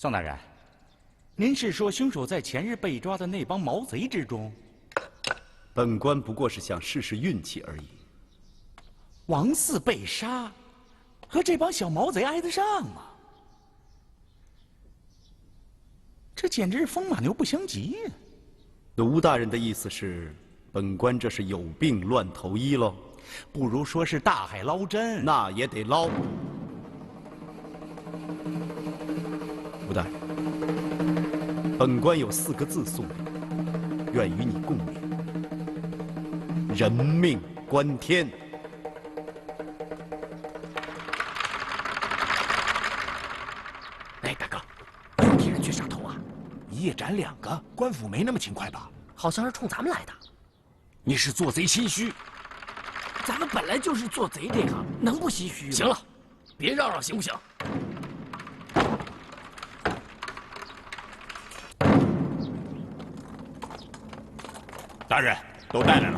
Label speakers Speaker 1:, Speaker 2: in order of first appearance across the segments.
Speaker 1: 宋大人，您是说凶手在前日被抓的那帮毛贼之中？
Speaker 2: 本官不过是想试试运气而已。
Speaker 1: 王四被杀，和这帮小毛贼挨得上吗？这简直是风马牛不相及呀！
Speaker 2: 那吴大人的意思是，本官这是有病乱投医喽？
Speaker 1: 不如说是大海捞针。
Speaker 2: 那也得捞。吴大人，本官有4个字送你，愿与你共勉：人命关天。
Speaker 3: 哎，大哥，又替人去杀头啊？一夜斩2个，官府没那么勤快吧？
Speaker 4: 好像是冲咱们来的。
Speaker 3: 你是做贼心虚？
Speaker 4: 咱们本来就是做贼这行，能不唏嘘吗？
Speaker 3: 行了，别嚷嚷行不行？大人都带来了，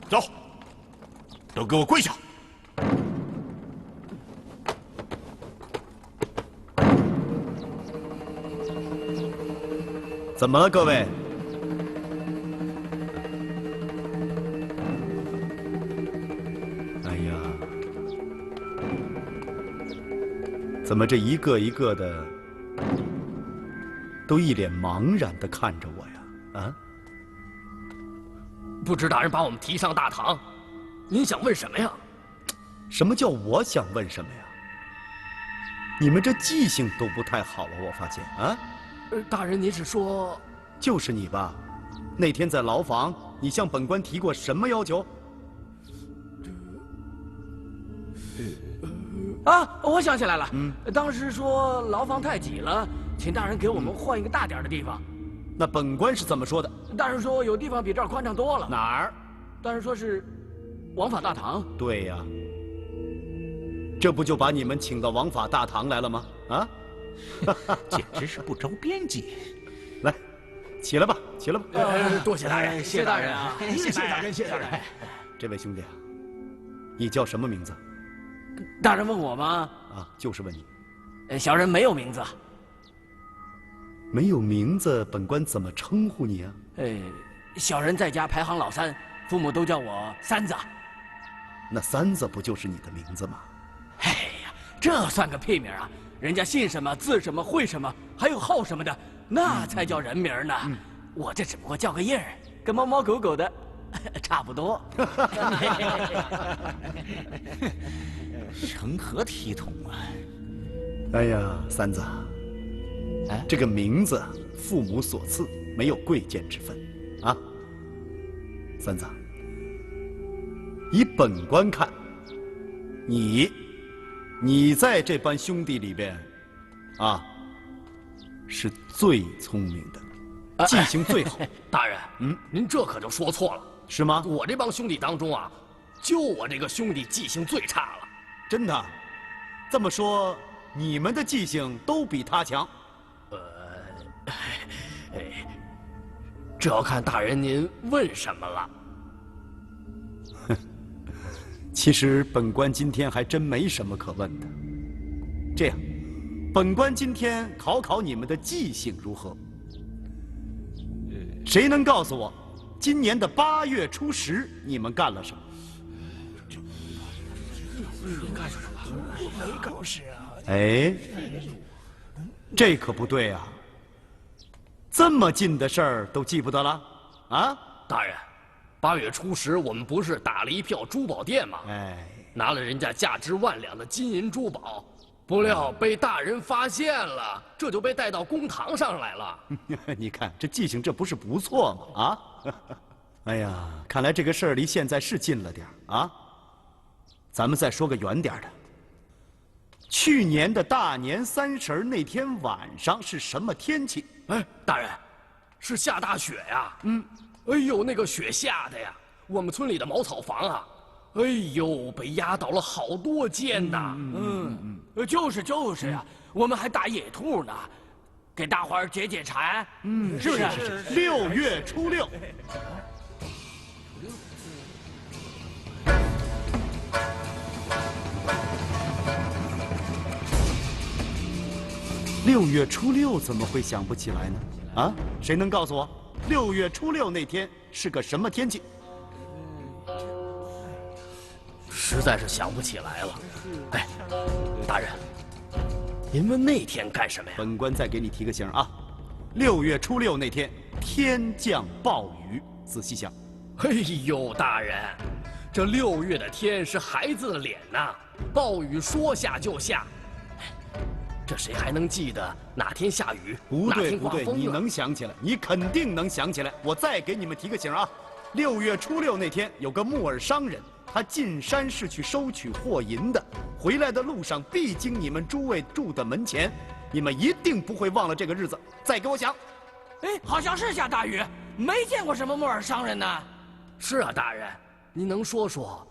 Speaker 3: 走，都给我跪下！
Speaker 2: 怎么了，各位？哎呀，怎么这一个一个的都一脸茫然地看着我呀？啊？
Speaker 4: 不知大人把我们提上大堂，您想问什么呀？
Speaker 2: 什么叫我想问什么呀？你们这记性都不太好了，我发现啊。
Speaker 4: 大人，您是说？
Speaker 2: 就是你吧？那天在牢房，你向本官提过什么要求？
Speaker 4: 啊，我想起来了。当时说牢房太挤了，请大人给我们换一个大点的地方。
Speaker 2: 那本官是怎么说的？
Speaker 4: 大人说有地方比这儿宽敞多了。
Speaker 2: 哪儿？
Speaker 4: 大人说是王法大堂。
Speaker 2: 对呀，这不就把你们请到王法大堂来了吗？啊！
Speaker 1: 简直是不着边际。
Speaker 2: 来，起来吧，起来吧。
Speaker 4: 多谢大人，谢大人啊！
Speaker 3: 谢大人，谢大人。
Speaker 2: 这位兄弟啊，你叫什么名字？
Speaker 4: 大人问我吗？
Speaker 2: 啊，就是问你。
Speaker 4: 小人没有名字。
Speaker 2: 没有名字，本官怎么称呼你啊？
Speaker 4: 小人在家排行老3，父母都叫我三子。
Speaker 2: 那三子不就是你的名字吗？
Speaker 4: 哎呀，这算个屁名啊！人家姓什么、字什么、会什么，还有号什么的，那才叫人名呢。我这只不过叫个印儿，跟猫猫狗狗的差不多。
Speaker 1: 成何体统啊！
Speaker 2: 哎呀，三子，这个名字父母所赐，没有贵贱之分，啊。三子，以本官看，你在这班兄弟里边，啊，是最聪明的，记性最好。
Speaker 4: 大人，您这可就说错了，
Speaker 2: 是吗？
Speaker 4: 我这帮兄弟当中啊，就我这个兄弟记性最差了。
Speaker 2: 真的？这么说，你们的记性都比他强？
Speaker 4: 这要看大人您问什么了。
Speaker 2: 其实本官今天还真没什么可问的。这样，本官今天考考你们的记性如何？谁能告诉我，今年的8月初10你们干了什么？
Speaker 3: 干什么？没搞事啊！
Speaker 2: 哎，这可不对啊！这么近的事儿都记不得了？啊？
Speaker 4: 大人，8月初10我们不是打了一票珠宝店吗？
Speaker 2: 哎，
Speaker 4: 拿了人家价值万两的金银珠宝，不料被大人发现了，这就被带到公堂上来了。
Speaker 2: 你看这记性，这不是不错吗？啊！哎呀，看来这个事儿离现在是近了点儿啊。咱们再说个远点儿的。去年的大年30那天晚上是什么天气？
Speaker 4: 哎，大人，是下大雪呀。哎呦，那个雪下的呀，我们村里的茅草房啊，哎呦，被压倒了好多间呐。就是呀，我们还打野兔呢，给大伙儿解解馋。是不是
Speaker 2: ？6月初6。6月初6怎么会想不起来呢？啊，谁能告诉我，6月初6那天是个什么天气？
Speaker 4: 实在是想不起来了。哎，大人，您问那天干什么呀？
Speaker 2: 本官再给你提个醒啊，6月初6那天天降暴雨，仔细想。
Speaker 4: 哎呦，大人，这6月的天是孩子的脸呐，暴雨说下就下。这谁还能记得哪天下雨，
Speaker 2: 不
Speaker 4: 哪
Speaker 2: 对不对，
Speaker 4: 天刮风
Speaker 2: 你能想起来，你肯定能想起来。我再给你们提个醒啊，6月初6那天有个木耳商人，他进山是去收取货银的，回来的路上必经你们诸位住的门前，你们一定不会忘了这个日子。再给我想。
Speaker 5: 哎，好像是下大雨，没见过什么木耳商人呢。
Speaker 4: 是啊，大人，您能说说，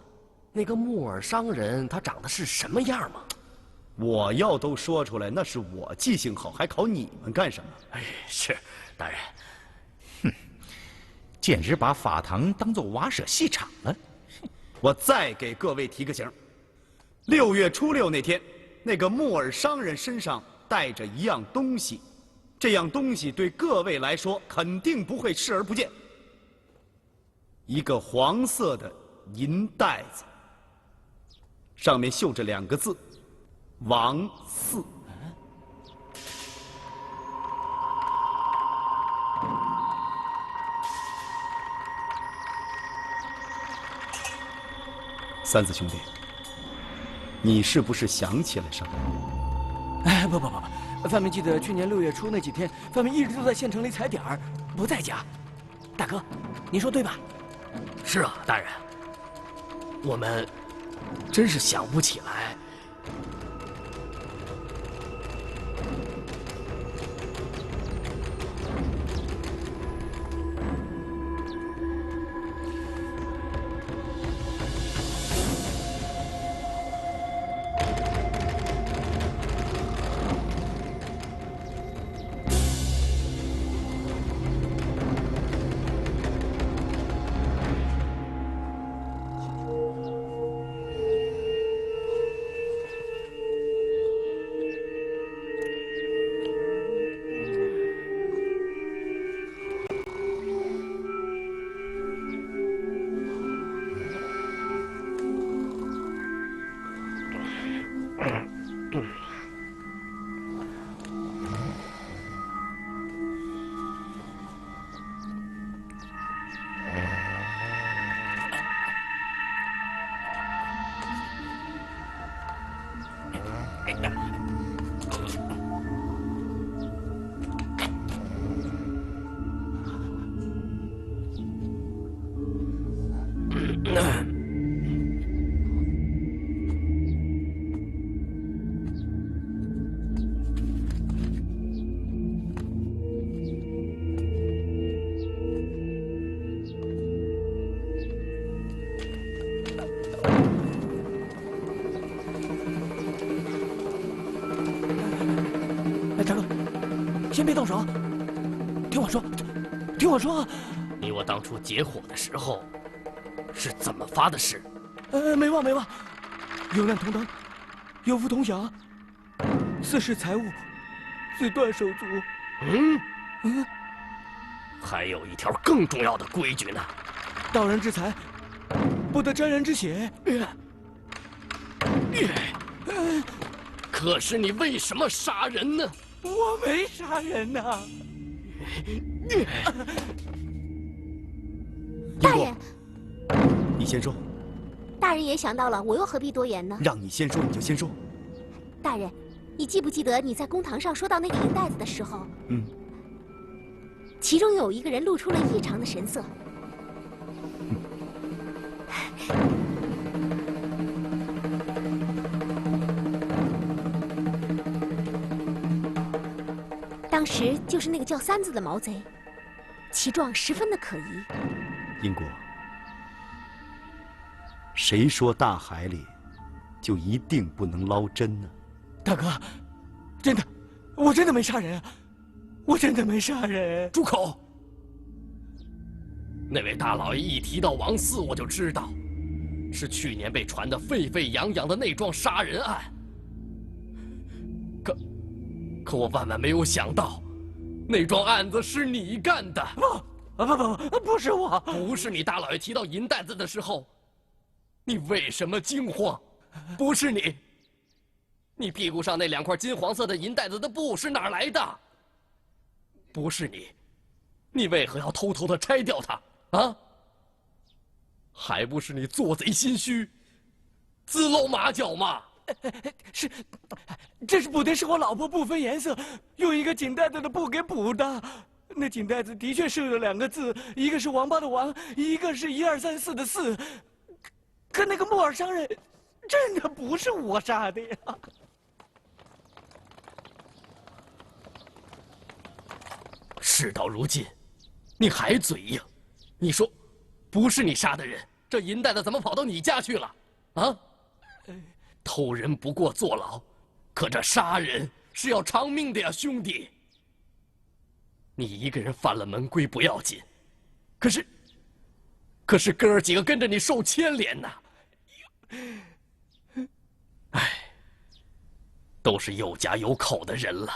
Speaker 4: 那个木耳商人他长得是什么样吗？
Speaker 2: 我要都说出来，那是我记性好，还考你们干什么？
Speaker 4: 哎，是，大人。
Speaker 1: 简直把法堂当做瓦舍戏场了。
Speaker 2: 我再给各位提个醒，6月初6那天，那个木耳商人身上带着一样东西，这样东西对各位来说肯定不会视而不见。一个黄色的银袋子，上面绣着2个字“王四”。三子兄弟，你是不是想起来什么？
Speaker 5: 哎，不，范明记得去年6月初那几天，范明一直都在县城里踩点儿，不在家。大哥，你说对吧？
Speaker 4: 是啊，大人，我们真是想不起来。
Speaker 5: 先别动手，听我说，听我说。
Speaker 4: 你我当初结伙的时候，是怎么发的誓？
Speaker 5: 没忘，有难同当，有福同享，四世财物，自断手足。
Speaker 4: 还有一条更重要的规矩呢，
Speaker 5: 盗人之财，不得沾人之血。
Speaker 4: 可是你为什么杀人呢？
Speaker 5: 我没杀人呐。
Speaker 6: 大人，
Speaker 2: 你先说。
Speaker 6: 大人也想到了，我又何必多言呢？
Speaker 2: 让你先说，你就先说。
Speaker 6: 大人，你记不记得你在公堂上说到那个银袋子的时候，其中有一个人露出了异常的神色。当时就是那个叫三子的毛贼，其状十分的可疑。
Speaker 2: 英国，谁说大海里就一定不能捞针呢？
Speaker 5: 大哥，真的，我真的没杀人啊！我真的没杀人！
Speaker 4: 住口！那位大老爷一提到王四，我就知道，是去年被传得沸沸扬扬的那桩杀人案。可我万万没有想到，那桩案子是你干的。
Speaker 5: 不是我，
Speaker 4: 不是你大老爷提到银袋子的时候，你为什么惊慌？不是你，你屁股上那2块金黄色的银袋子的布是哪儿来的？不是你，你为何要偷偷的拆掉它啊？还不是你做贼心虚，自露马脚吗？
Speaker 5: 这是补的是我老婆不分颜色，用一个锦袋子的布给补的。那锦袋子的确是有2个字，一个是王八的王，一个是1、2、3、4的4。可那个木耳商人，真的不是我杀的呀！
Speaker 4: 事到如今，你还嘴硬？你说，不是你杀的人，这银袋子怎么跑到你家去了？啊？偷人不过坐牢，可这杀人是要偿命的呀，兄弟！你一个人犯了门规不要紧，可是哥儿几个跟着你受牵连呐！哎，都是有家有口的人了，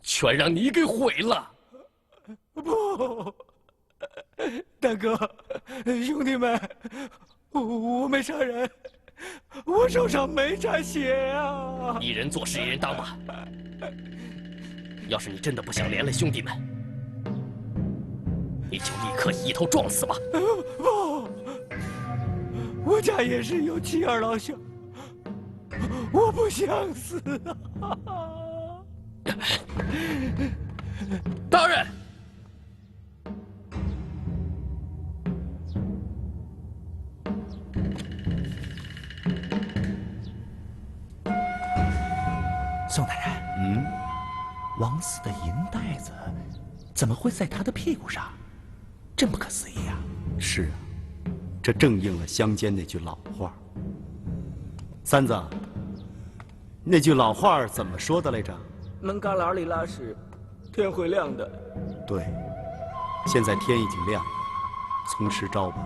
Speaker 4: 全让你给毁了！
Speaker 5: 不，大哥，兄弟们，我没杀人，我手上没沾血啊！
Speaker 4: 一人做事一人当吧。要是你真的不想连累兄弟们，你就立刻一头撞死吧！
Speaker 5: 不，我家也是有妻儿老小，我不想死啊！
Speaker 4: 大人，
Speaker 1: 宋大人，王四的银袋子怎么会在他的屁股上？真不可思议呀！
Speaker 2: 是啊，这正应了乡间那句老话。三子，那句老话怎么说的来着？
Speaker 5: 门旮旯里拉屎，天会亮的。
Speaker 2: 对，现在天已经亮了，从实招吧。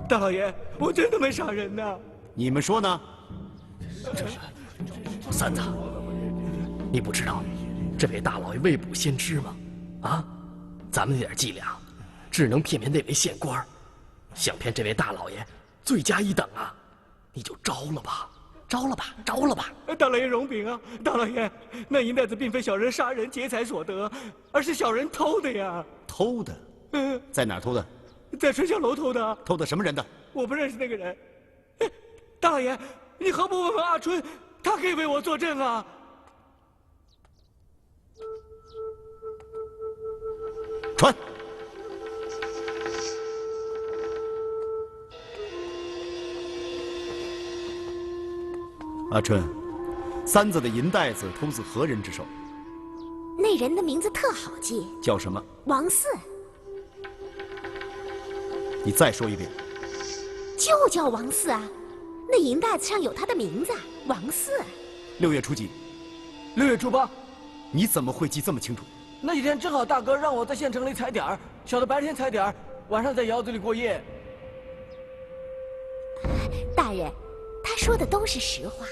Speaker 5: 大老爷，我真的没杀人呐！
Speaker 2: 你们说呢？
Speaker 4: 三子，你不知道这位大老爷未卜先知吗？啊，咱们那点伎俩，只能骗那位县官，想骗这位大老爷，罪加一等啊！你就招了吧，招了吧，招了吧！
Speaker 5: 大老爷容禀啊，大老爷，那银袋子并非小人杀人劫财所得，而是小人偷的呀！
Speaker 2: 偷的？在哪儿偷的？
Speaker 5: 在春香楼偷的。
Speaker 2: 偷的什么人的？
Speaker 5: 我不认识那个人。大老爷，你何不问问阿春，他可以为我作证啊！
Speaker 2: 传。阿春，三子的银袋子偷自何人之手？
Speaker 6: 那人的名字特好记，
Speaker 2: 叫什么？
Speaker 6: 王四。
Speaker 2: 你再说一遍。
Speaker 6: 就叫王四啊，那银袋子上有他的名字，王四。
Speaker 2: 6月初几
Speaker 5: ？6月初8。
Speaker 2: 你怎么会记这么清楚？
Speaker 5: 那几天正好大哥让我在县城里踩点儿，小的白天踩点儿，晚上在窑子里过夜。
Speaker 6: 大人，他说的都是实话。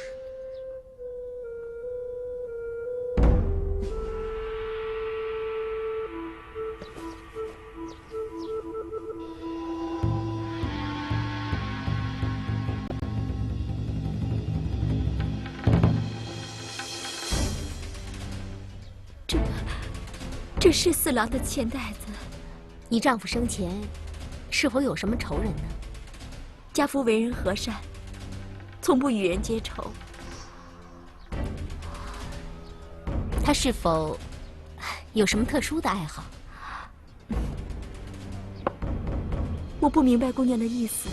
Speaker 6: 这是四郎的钱袋子。你丈夫生前是否有什么仇人呢？家父为人和善，从不与人结仇。他是否有什么特殊的爱好？我不明白姑娘的意思。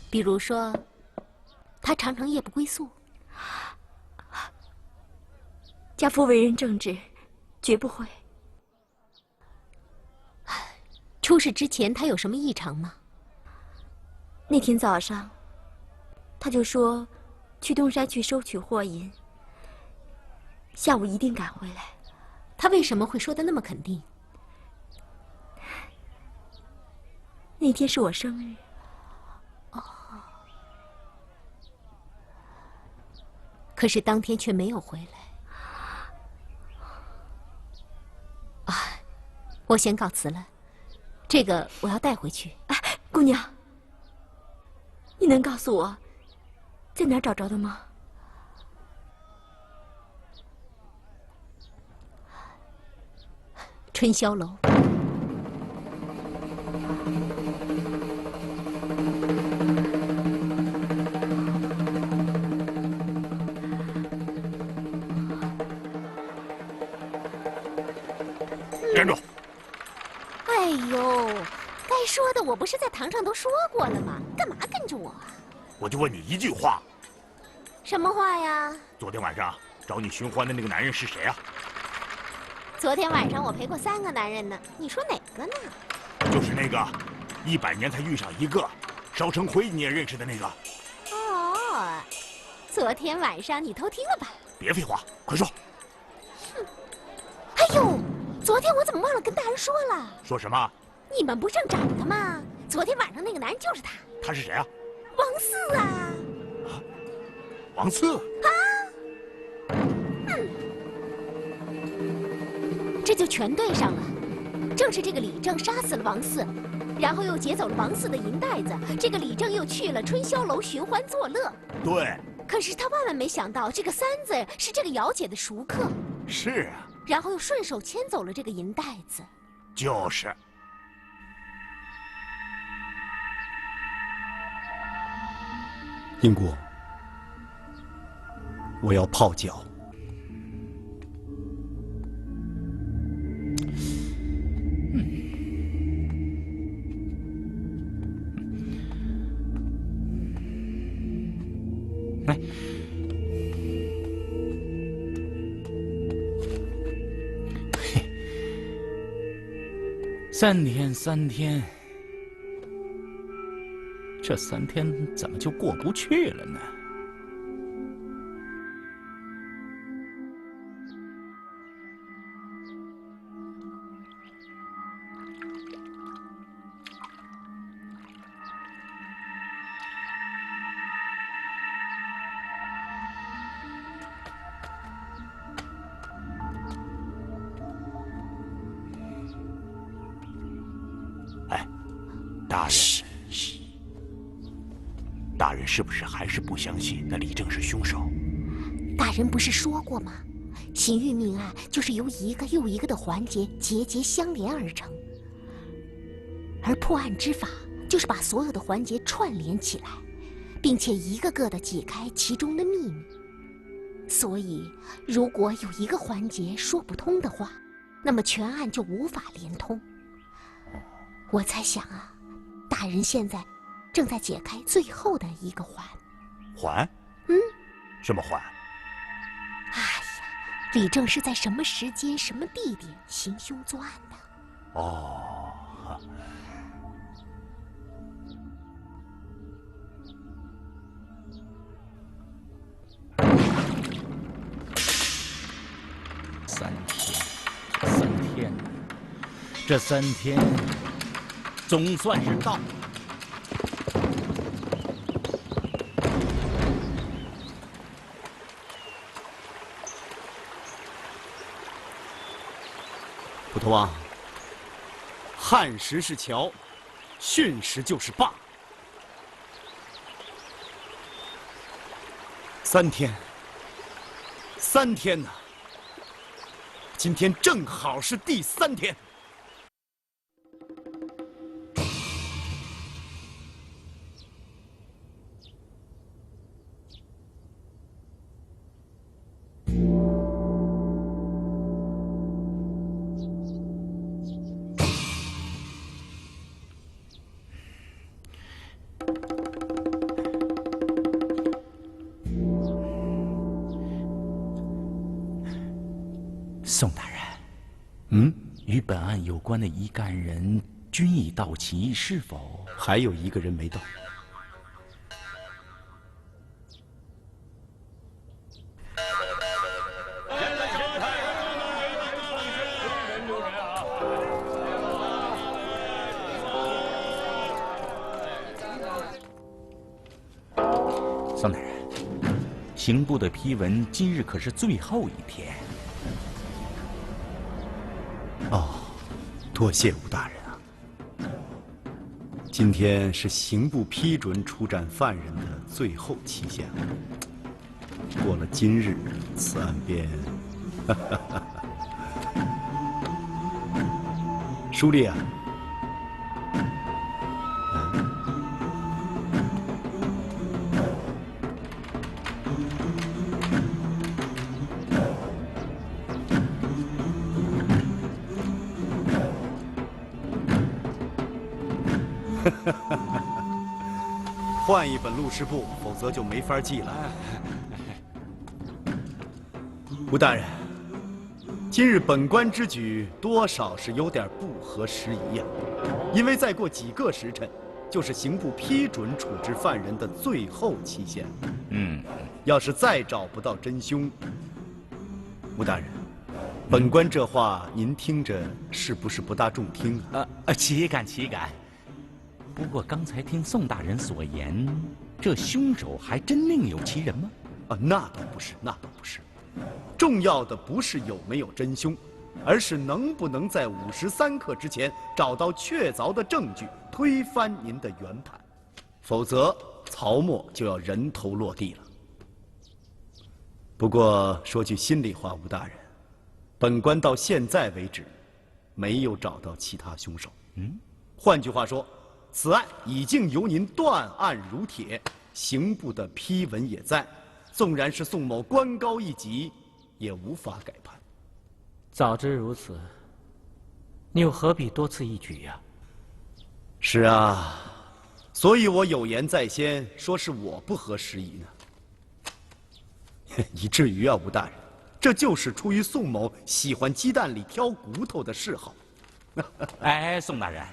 Speaker 6: 比如说，他常常夜不归宿。家父为人正直，绝不会。出事之前，他有什么异常吗？那天早上，他就说去东山去收取货银，下午一定赶回来。他为什么会说得那么肯定？那天是我生日。哦。可是当天却没有回来。我先告辞了，这个我要带回去。
Speaker 7: 哎，姑娘，你能告诉我在哪儿找着的吗？
Speaker 6: 春宵楼。
Speaker 3: 站住！
Speaker 6: 哎呦，该说的我不是在堂上都说过了吗？干嘛跟着我啊？
Speaker 3: 我就问你一句话，
Speaker 6: 什么话呀？
Speaker 3: 昨天晚上找你寻欢的那个男人是谁啊？
Speaker 6: 昨天晚上我陪过3个男人呢，你说哪个呢？
Speaker 3: 就是那个100年才遇上一个，烧成灰你也认识的那个。
Speaker 6: 哦，昨天晚上你偷听了吧？
Speaker 3: 别废话，快说。
Speaker 6: 哎呦，昨天我怎么忘了跟大人说了？
Speaker 3: 说什么？
Speaker 6: 你们不正找他吗？昨天晚上那个男人就是他。
Speaker 3: 他是谁啊？
Speaker 6: 王四啊！
Speaker 3: 王四啊！
Speaker 6: 这就全对上了。正是这个李正杀死了王四，然后又劫走了王四的银袋子。这个李正又去了春宵楼寻欢作乐。
Speaker 3: 对。
Speaker 6: 可是他万万没想到，这个三子是这个姚姐的熟客。
Speaker 3: 是啊。
Speaker 6: 然后又顺手牵走了这个银袋子。
Speaker 3: 就是。
Speaker 2: 英姑，我要泡脚。来。
Speaker 1: 3天，这3天怎么就过不去了呢？
Speaker 3: 大人是不是还是不相信那李正是凶手？
Speaker 6: 大人不是说过吗？刑狱命案就是由一个又一个的环节节节相连而成，而破案之法就是把所有的环节串联起来，并且一个个的解开其中的秘密。所以，如果有一个环节说不通的话，那么全案就无法连通。我猜想啊，大人现在正在解开最后的一个环。
Speaker 3: 环？什么环？
Speaker 6: 哎呀，李正是在什么时间、什么地点行凶作案的？
Speaker 3: 哦。
Speaker 1: 这3天总算是到了。
Speaker 2: 普陀王，汉时是桥，训时就是坝。3天，3天呐！今天正好是第3天。
Speaker 1: 宋大人，与本案有关的疑干人均已到齐，是否
Speaker 2: 还有一个人没到？
Speaker 1: 宋大人，刑部的批文今日可是最后一天。
Speaker 2: 多谢吴大人啊！今天是刑部批准处斩犯人的最后期限了。过了今日，此案便……书吏啊，换一本录事簿，否则就没法记了。吴大人，今日本官之举多少是有点不合时宜呀，因为再过几个时辰，就是刑部批准处置犯人的最后期限。要是再找不到真凶，吴大人，本官这话您听着是不是不大中听啊？
Speaker 1: 岂敢岂敢。不过刚才听宋大人所言，这凶手还真另有其人吗？
Speaker 2: 那倒不是，那倒不是。重要的不是有没有真凶，而是能不能在午时3刻之前找到确凿的证据，推翻您的原判。否则，曹沫就要人头落地了。不过说句心里话，吴大人，本官到现在为止，没有找到其他凶手。换句话说，此案已经由您断案如铁，刑部的批文也在，纵然是宋某官高一级，也无法改判。
Speaker 5: 早知如此，你又何必多此一举呀？
Speaker 2: 是啊，所以我有言在先，说是我不合时宜呢。以至于啊，吴大人，这就是出于宋某喜欢鸡蛋里挑骨头的嗜好。
Speaker 1: 哎，宋大人，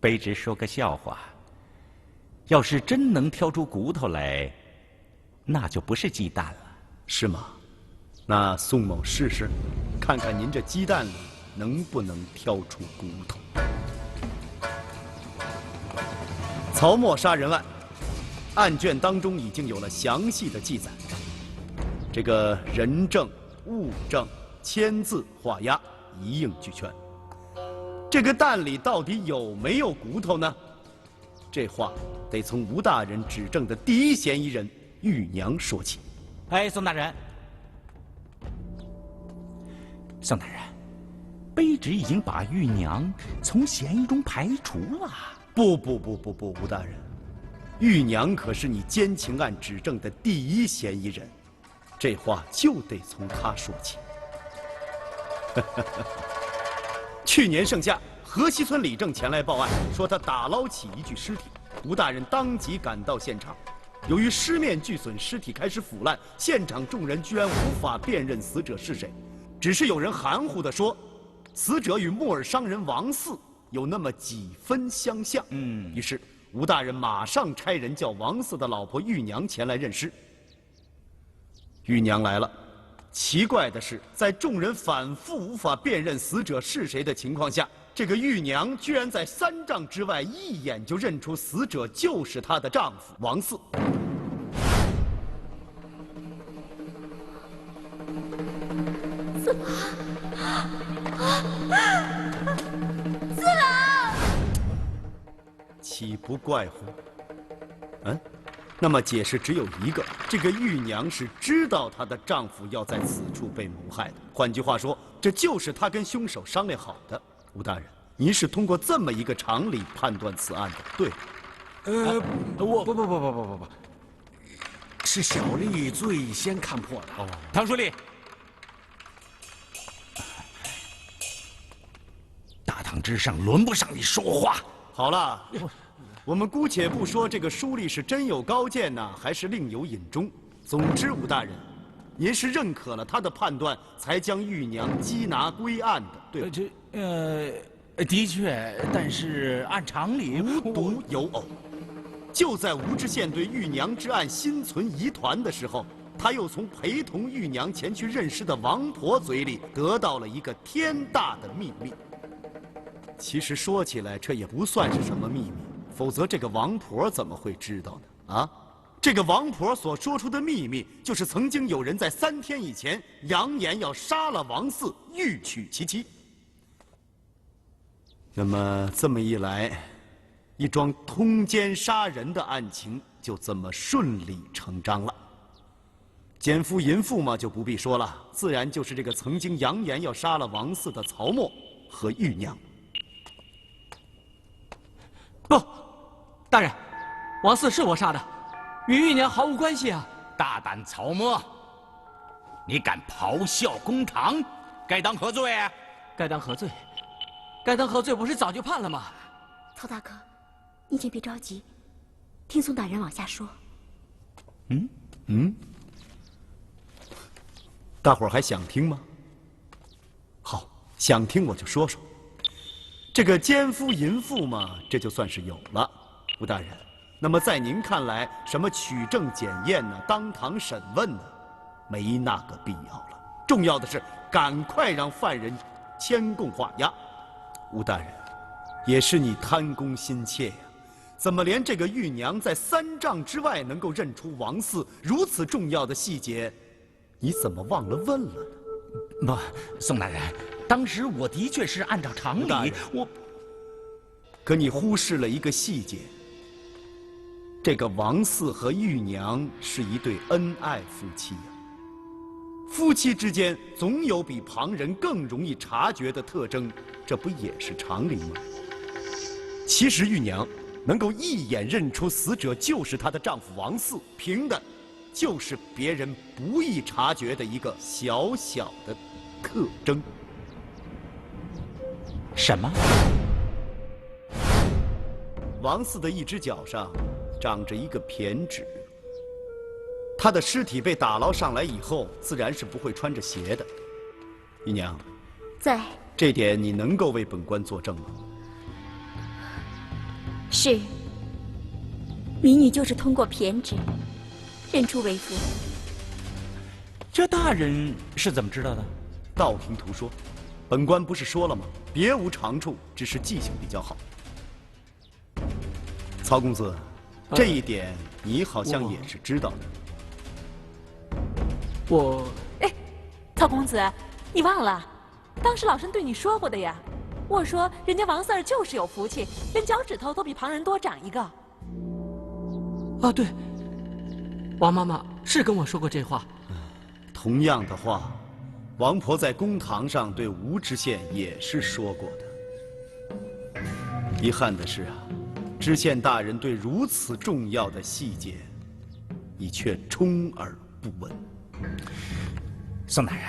Speaker 1: 卑职说个笑话，要是真能挑出骨头来，那就不是鸡蛋了。
Speaker 2: 是吗？那宋某试试，看看您这鸡蛋里能不能挑出骨头。曹沫杀人案，案卷当中已经有了详细的记载，这个人证、物证、签字画押一应俱全。这个蛋里到底有没有骨头呢？这话得从吴大人指证的第一嫌疑人玉娘说起。
Speaker 1: 哎，宋大人，宋大人，卑职已经把玉娘从嫌疑中排除了。
Speaker 2: 不，吴大人，玉娘可是你奸情案指证的第一嫌疑人，这话就得从她说起。去年盛夏，河西村李正前来报案，说他打捞起一具尸体。吴大人当即赶到现场，由于尸面俱损，尸体开始腐烂，现场众人居然无法辨认死者是谁，只是有人含糊地说，死者与木耳商人王四有那么几分相像。于是吴大人马上差人叫王四的老婆玉娘前来认尸。玉娘来了。奇怪的是，在众人反复无法辨认死者是谁的情况下，这个玉娘居然在3丈之外一眼就认出死者就是她的丈夫王四。
Speaker 7: 四郎，
Speaker 2: 岂不怪乎？那么解释只有一个，这个玉娘是知道她的丈夫要在此处被谋害的。换句话说，这就是她跟凶手商量好的。吴大人，您是通过这么一个常理判断此案的，对？
Speaker 4: 我不，是小丽最先看破的。
Speaker 1: 唐书立，大堂之上轮不上你说话。
Speaker 2: 好了。我们姑且不说这个书吏是真有高见呢，还是另有隐衷。总之，吴大人，您是认可了他的判断，才将玉娘缉拿归案的，对吧？
Speaker 1: 的确，但是按常理，
Speaker 2: 无独有偶，就在吴知县对玉娘之案心存疑团的时候，他又从陪同玉娘前去认尸的王婆嘴里得到了一个天大的秘密。其实说起来，这也不算是什么秘密。否则，这个王婆怎么会知道呢？这个王婆所说出的秘密，就是曾经有人在3天以前扬言要杀了王四，欲娶其妻。那么这么一来，一桩通奸杀人的案情就这么顺理成章了。奸夫淫妇嘛，就不必说了，自然就是这个曾经扬言要杀了王四的曹沫和玉娘。
Speaker 5: 不，大人，王四是我杀的，与玉娘毫无关系啊！
Speaker 3: 大胆曹沫，你敢咆哮公堂，该当何罪啊？
Speaker 5: 该当何罪？该当何罪不是早就判了吗？
Speaker 6: 曹大哥，你先别着急，听宋大人往下说。
Speaker 2: 大伙儿还想听吗？好，想听我就说说。这个奸夫淫妇嘛，这就算是有了。吴大人，那么在您看来，什么取证检验呢？当堂审问呢？没那个必要了。重要的是，赶快让犯人签供画押。吴大人，也是你贪功心切呀，怎么连这个玉娘在3丈之外能够认出王四如此重要的细节，你怎么忘了问了呢？
Speaker 3: 不，宋大人，当时我的确是按照常理，
Speaker 2: 可你忽视了一个细节。这个王四和玉娘是一对恩爱夫妻呀。夫妻之间总有比旁人更容易察觉的特征，这不也是常理吗？其实玉娘能够一眼认出死者就是她的丈夫王四，凭的就是别人不易察觉的一个小小的特征。
Speaker 3: 什么？
Speaker 2: 王四的一只脚上长着一个胼胝。他的尸体被打捞上来以后，自然是不会穿着鞋的。玉娘，
Speaker 6: 在。
Speaker 2: 这点你能够为本官作证吗？
Speaker 6: 是。民女就是通过胼胝认出为夫。
Speaker 3: 这大人是怎么知道的？
Speaker 2: 道听途说。本官不是说了吗？别无长处，只是记性比较好。曹公子，这一点你好像也是知道的。
Speaker 8: 哎，曹公子，你忘了，当时老身对你说过的呀。我说人家王四儿就是有福气，连脚趾头都比旁人多长一个。
Speaker 5: 啊，对，王妈妈是跟我说过这话。
Speaker 2: 同样的话，王婆在公堂上对吴知县也是说过的。遗憾的是啊，知县大人对如此重要的细节，你却充耳不闻。
Speaker 3: 宋大人，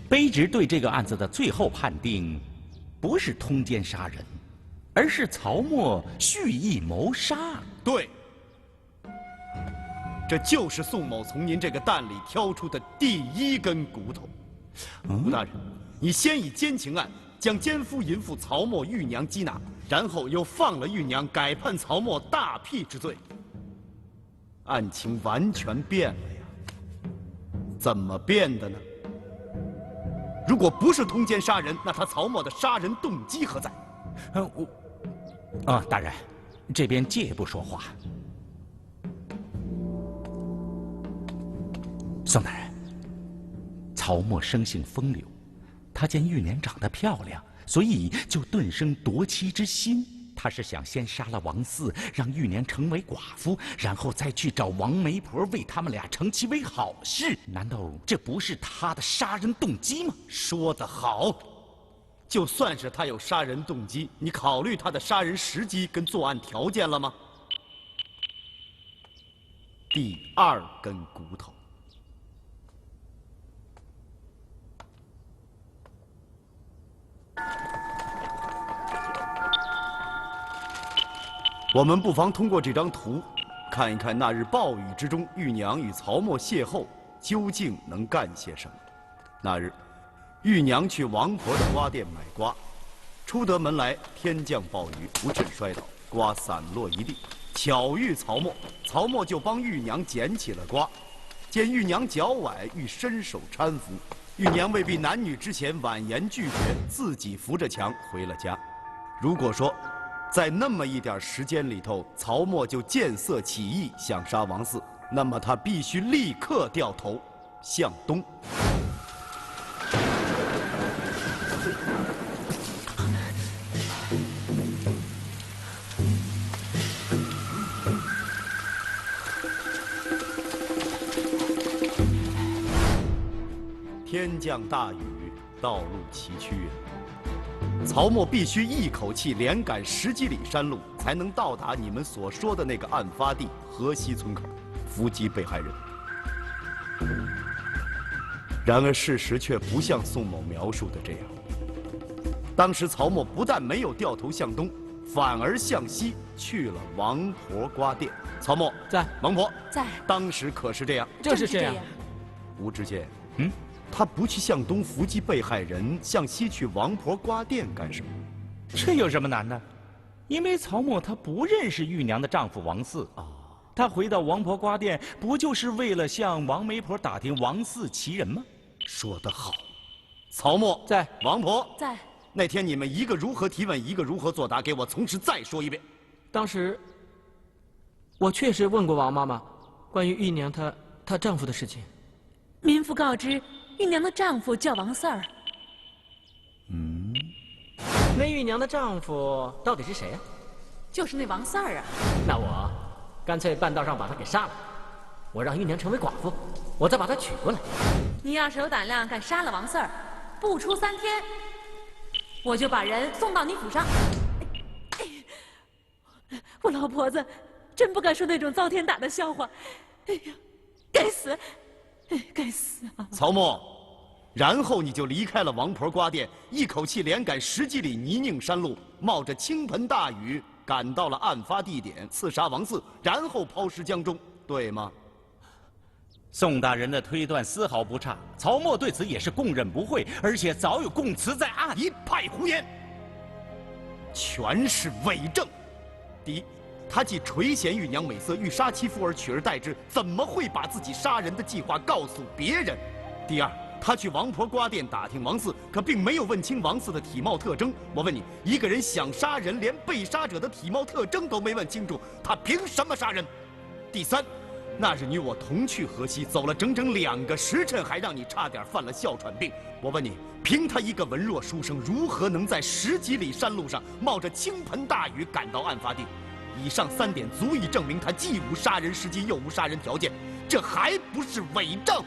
Speaker 3: 卑职对这个案子的最后判定，不是通奸杀人，而是曹沫蓄意谋杀。
Speaker 2: 对，这就是宋某从您这个蛋里挑出的第一根骨头。吴大人，你先以奸情案将奸夫淫妇曹沫、玉娘缉拿，然后又放了玉娘，改判曹沫大辟之罪。案情完全变了呀！怎么变的呢？如果不是通奸杀人，那他曹沫的杀人动机何在？
Speaker 3: 大人，这边借不说话。宋大人，曹沫生性风流，他见玉娘长得漂亮，所以就顿生夺妻之心。他是想先杀了王四，让玉娘成为寡妇，然后再去找王媒婆为他们俩成其为好事。难道这不是他的杀人动机吗？
Speaker 2: 说得好！就算是他有杀人动机，你考虑他的杀人时机跟作案条件了吗？第二根骨头。我们不妨通过这张图，看一看那日暴雨之中，玉娘与曹沫邂逅，究竟能干些什么。那日，玉娘去王婆的瓜店买瓜，出得门来，天降暴雨，不致摔倒，瓜散落一地。巧遇曹沫，曹沫就帮玉娘捡起了瓜。见玉娘脚崴，欲伸手搀扶，玉娘未必男女之前婉言拒绝，自己扶着墙回了家。如果说在那么一点时间里头，曹沫就见色起意想杀王四，那么他必须立刻掉头向东。天降大雨，道路崎岖啊！曹沫必须一口气连赶10几里山路，才能到达你们所说的那个案发地河西村口，伏击被害人。然而事实却不像宋某描述的这样。当时曹沫不但没有掉头向东，反而向西去了王婆瓜店。曹沫
Speaker 5: 在，
Speaker 2: 王婆
Speaker 8: 在。
Speaker 2: 当时可是这样？
Speaker 5: 就是这样。
Speaker 2: 吴知县，他不去向东伏击被害人，向西去王婆瓜店干什么？
Speaker 3: 这有什么难的？因为曹沫他不认识玉娘的丈夫王四啊。他回到王婆瓜店，不就是为了向王媒婆打听王四其人吗？
Speaker 2: 说得好。曹沫
Speaker 5: 在，
Speaker 2: 王婆
Speaker 8: 在。
Speaker 2: 那天你们一个如何提问，一个如何作答，给我从实再说一遍。
Speaker 5: 当时，我确实问过王妈妈，关于玉娘她丈夫的事情。
Speaker 8: 民妇告知，玉娘的丈夫叫王四儿。
Speaker 5: 那玉娘的丈夫到底是谁啊？
Speaker 8: 就是那王四儿啊。
Speaker 5: 那我干脆半道上把他给杀了，我让玉娘成为寡妇，我再把她娶过来。
Speaker 8: 你要是有胆量敢杀了王四儿，不出3天，我就把人送到你府上。我老婆子真不敢说那种遭天打的笑话。哎呀，该死！该死啊！
Speaker 2: 曹沫，然后你就离开了王婆瓜店，一口气连赶10几里泥泞山路，冒着倾盆大雨赶到了案发地点，刺杀王四，然后抛尸江中，对吗？
Speaker 3: 宋大人的推断丝毫不差，曹沫对此也是供认不讳，而且早有供词在案。
Speaker 2: 一派胡言，全是伪证。第一，他既垂涎玉娘美色，欲杀其夫而取而代之，怎么会把自己杀人的计划告诉别人？第二，他去王婆瓜店打听王四，可并没有问清王四的体貌特征。我问你，一个人想杀人，连被杀者的体貌特征都没问清楚，他凭什么杀人？第三，那日你我同去河西，走了整整2个时辰，还让你差点犯了哮喘病。我问你，凭他一个文弱书生，如何能在10几里山路上冒着倾盆大雨赶到案发地？以上3点足以证明他既无杀人时机，又无杀人条件，这还不是伪证？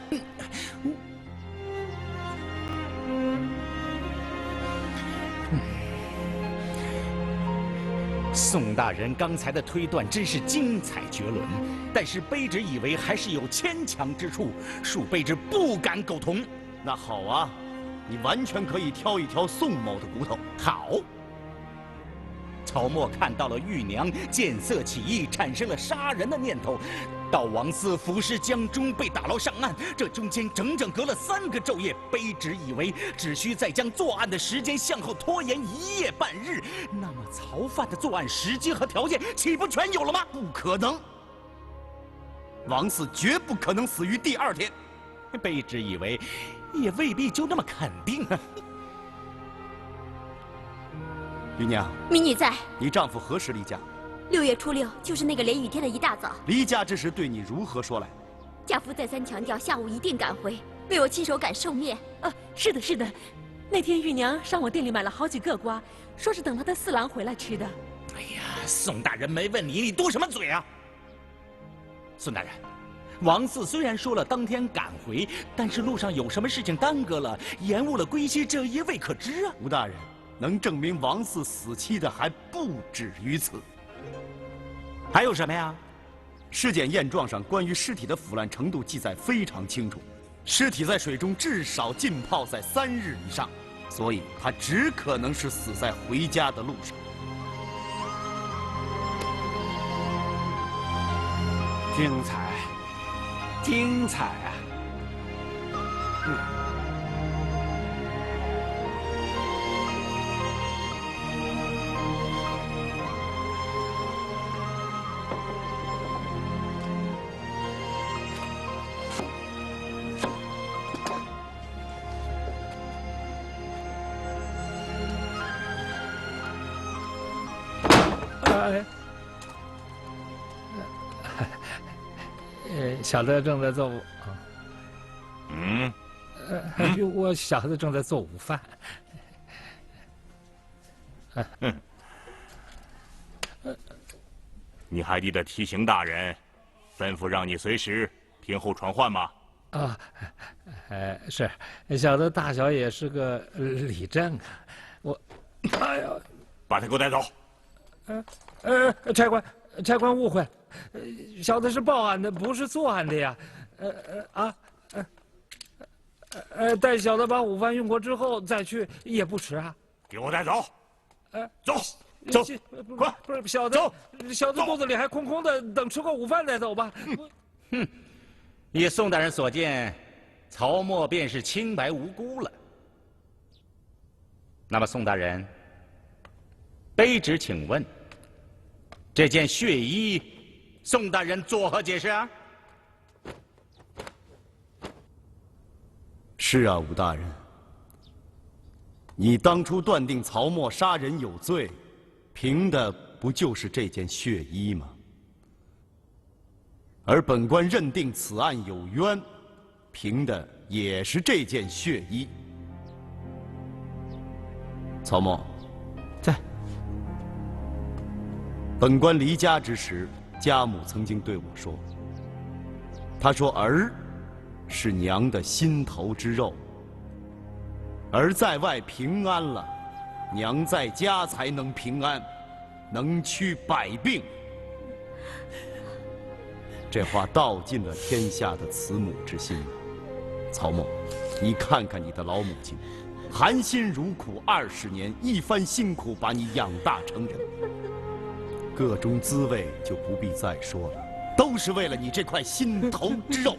Speaker 3: 宋大人刚才的推断真是精彩绝伦，但是卑职以为还是有牵强之处，恕卑职不敢苟同。
Speaker 2: 那好啊，你完全可以挑一挑宋某的骨头。
Speaker 3: 好。曹沫看到了玉娘，见色起意，产生了杀人的念头。到王四伏尸江中被打捞上岸，这中间整整隔了3个昼夜。卑职以为只需再将作案的时间向后拖延1夜半日，那么曹犯的作案时机和条件岂不全有了吗？
Speaker 2: 不可能，王四绝不可能死于第2天。
Speaker 3: 卑职以为，也未必就那么肯定啊。
Speaker 2: 玉娘，
Speaker 6: 民女在。
Speaker 2: 你丈夫何时离家
Speaker 6: 6月初6，就是那个连雨天的一大早。
Speaker 2: 离家之时对你如何说来？
Speaker 6: 家父再三强调下午一定赶回，为我亲手擀寿面。
Speaker 8: 是的，是的。那天玉娘上我店里买了好几个瓜，说是等她的4郎回来吃的。
Speaker 3: 哎呀，宋大人没问你，你嘟什么嘴啊？孙大人，王四虽然说了当天赶回，但是路上有什么事情耽搁了，延误了归期，这也未可知啊。
Speaker 2: 吴大人，能证明王四死期的还不止于此。
Speaker 3: 还有什么呀？
Speaker 2: 尸检验状上关于尸体的腐烂程度记载非常清楚，尸体在水中至少浸泡在3日以上，所以他只可能是死在回家的路上。
Speaker 5: 精彩，精彩啊！
Speaker 9: 小的正在做我小的正在做午饭。
Speaker 10: 你还记得提刑大人吩咐让你随时听候传唤吗？
Speaker 9: 啊，是，小的大小也是个理政啊，我，哎呀，
Speaker 10: 把他给我带走。
Speaker 9: 差官误会，小的是报案的，不是作案的呀，待小的把午饭用过之后再去也不迟啊。
Speaker 10: 给我带走。走，快！
Speaker 9: 不是小的肚子里还空空的，等吃过午饭再走吧。
Speaker 3: 哼，以宋大人所见，曹沫便是清白无辜了。那么宋大人，卑职请问，这件血衣，宋大人作何解释啊？
Speaker 2: 是啊，武大人。你当初断定曹沫杀人有罪，凭的不就是这件血衣吗？而本官认定此案有冤，凭的也是这件血衣。曹沫，
Speaker 1: 在。
Speaker 2: 本官离家之时，家母曾经对我说：“她说儿是娘的心头之肉。”儿在外平安了，娘在家才能平安，能驱百病。这话道尽了天下的慈母之心。曹沫，你看看你的老母亲，含辛茹苦20年，一番辛苦把你养大成人，各种滋味就不必再说了，都是为了你这块心头之肉。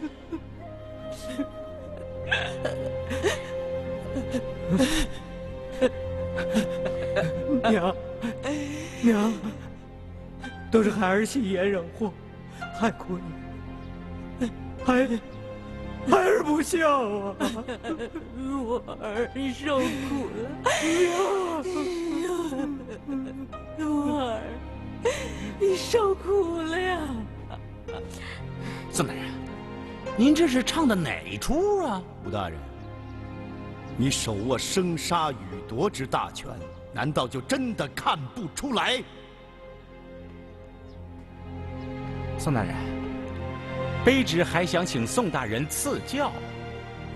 Speaker 5: 娘，都是孩儿戏言惹祸，害苦你，孩儿不孝啊！
Speaker 7: 我儿受苦了，我儿，你受苦了呀！
Speaker 1: 宋大人，您这是唱的哪出啊？
Speaker 2: 吴大人，你手握生杀予夺之大权，难道就真的看不出来？
Speaker 3: 宋大人，卑职还想请宋大人赐教。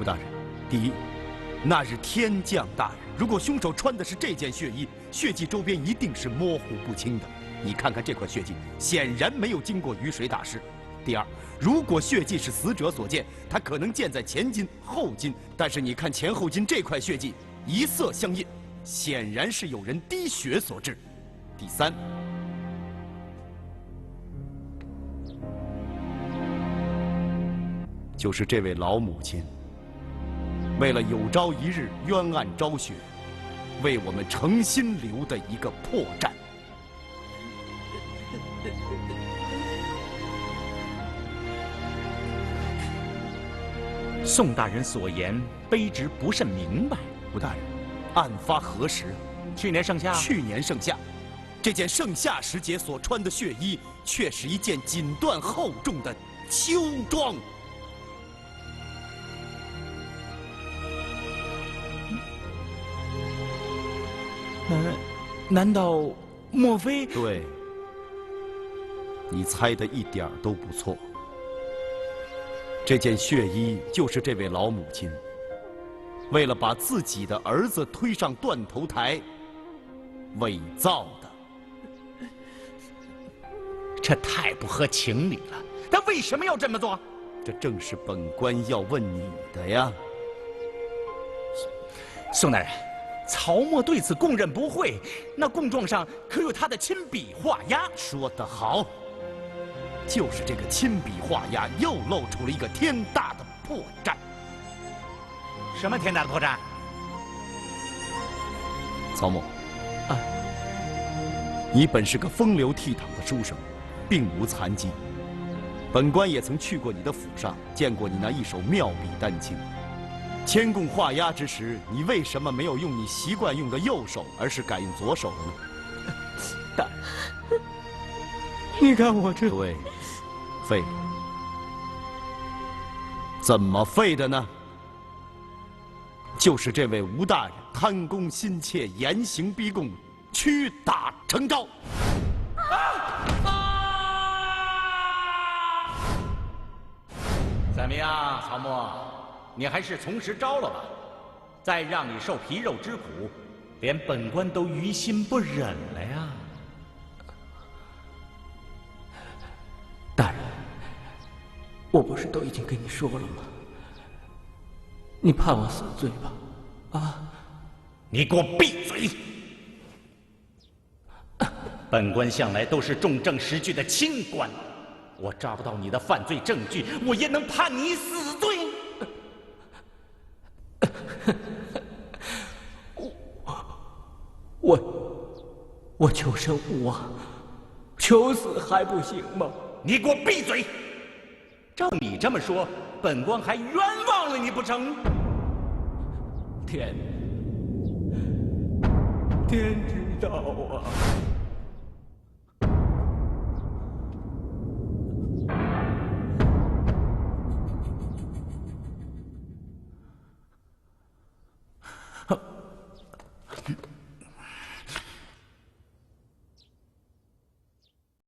Speaker 2: 吴大人，第一，那日天降大雨，如果凶手穿的是这件血衣，血迹周边一定是模糊不清的。你看看这块血迹，显然没有经过雨水打湿。第二，如果血迹是死者所见，他可能见在前襟、后襟，但是你看前后襟这块血迹，一色相印，显然是有人滴血所致。第三，就是这位老母亲，为了有朝一日冤案昭雪，为我们诚心留的一个破绽。
Speaker 3: 宋大人所言，卑职不甚明白。
Speaker 2: 吴大人，案发何时？
Speaker 3: 去年盛夏。
Speaker 2: 去年盛夏，这件盛夏时节所穿的血衣，却是一件锦缎厚重的秋装。
Speaker 1: 难道莫非？
Speaker 2: 对，你猜的一点都不错。这件血衣就是这位老母亲为了把自己的儿子推上断头台伪造的。
Speaker 3: 这太不合情理了，他为什么要这么做？
Speaker 2: 这正是本官要问你的呀。
Speaker 3: 宋大人，曹沫对此供认不讳，那供状上可有他的亲笔画押？
Speaker 2: 说得好，就是这个亲笔画押又露出了一个天大的破绽。
Speaker 3: 什么天大的破绽？
Speaker 2: 曹沫，你本是个风流倜傥的书生，并无残疾。本官也曾去过你的府上，见过你那一手妙笔丹青。签供画押之时，你为什么没有用你习惯用的右手，而是改用左手了呢？
Speaker 5: 大人，你看我这……
Speaker 2: 对，废了。怎么废的呢？就是这位吴大人贪功心切，严刑逼供，屈打成招。
Speaker 3: 怎么样，曹沫？你还是从实招了吧？再让你受皮肉之苦，连本官都于心不忍了呀！
Speaker 5: 大人，我不是都已经跟你说了吗？你判我死罪吧！啊！
Speaker 3: 你给我闭嘴！本官向来都是重政时局的清官，我抓不到你的犯罪证据，我也能判你死罪。
Speaker 5: 我求生无望，求死还不行吗？
Speaker 3: 你给我闭嘴！照你这么说，本官还冤枉了你不成？
Speaker 5: 天知道啊！